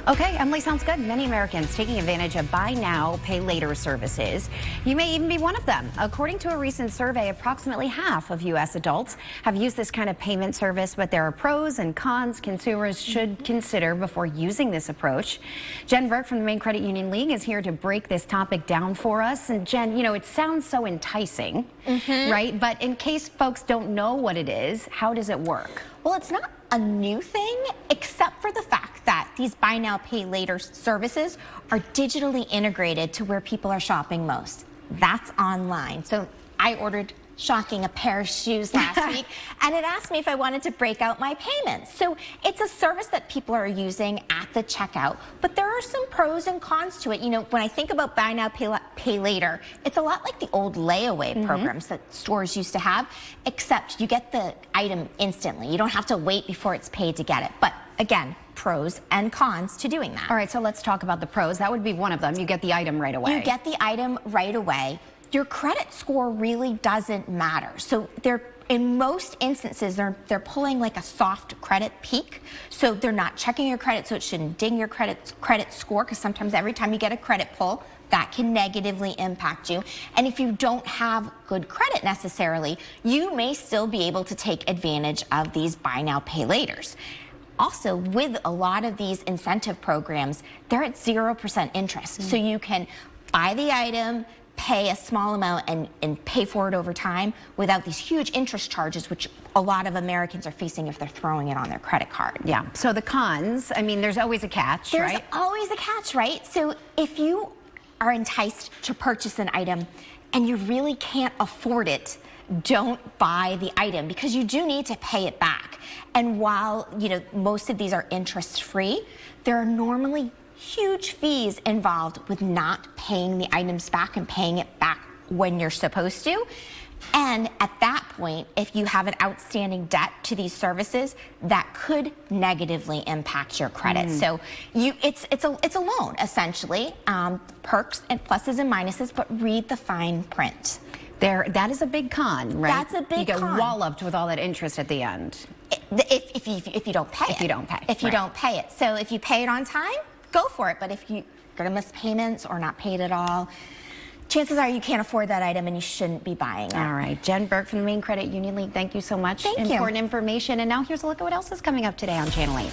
Okay, Emily, sounds good. Many Americans taking advantage of buy now, pay later services. You may even be one of them. According to a recent survey, approximately half of U.S. adults have used this kind of payment service, but there are pros and cons consumers should consider before using this approach. Jen Burke from the Maine Credit Union League is here to break this topic down for us. And Jen, you know, it sounds so enticing, right? But in case folks don't know what it is, how does it work? Well, it's not a new thing, except for the fact that these buy now, pay later services are digitally integrated to where people are shopping most. That's online. So I ordered, shocking, a pair of shoes last week, and it asked me if I wanted to break out my payments. So it's a service that people are using at the checkout, but there are some pros and cons to it. You know, when I think about buy now, pay later, it's a lot like the old layaway programs that stores used to have, except you get the item instantly. You don't have to wait before it's paid to get it. But again, pros and cons to doing that. All right, so let's talk about the pros. That would be one of them. You get the item right away. You get the item right away. Your credit score really doesn't matter. So in most instances, they're pulling like a soft credit peak. So they're not checking your credit, so it shouldn't ding your credit score, because sometimes every time you get a credit pull, that can negatively impact you. And if you don't have good credit necessarily, you may still be able to take advantage of these buy now, pay laters. Also, with a lot of these incentive programs, they're at 0% interest. So you can buy the item, pay a small amount, and pay for it over time without these huge interest charges, which a lot of Americans are facing if they're throwing it on their credit card. Yeah, so the cons, I mean, there's always a catch, right? There's always a catch, right? So if you are enticed to purchase an item and you really can't afford it, don't buy the item, because you do need to pay it back. And while, you know, most of these are interest-free, there are normally huge fees involved with not paying the items back and paying it back when you're supposed to. And at that point, if you have an outstanding debt to these services, that could negatively impact your credit. So it's a loan, essentially. Perks and pluses and minuses, but read the fine print. That is a big con, right? That's a big con. You get walloped with all that interest at the end. If you don't pay it. If you don't pay. If you don't pay it. So if you pay it on time, go for it. But if you're going to miss payments or not paid at all, chances are you can't afford that item and you shouldn't be buying it. All right. Jen Burke from the Maine Credit Union League, thank you so much. Thank you. Important information. And now here's a look at what else is coming up today on Channel 8.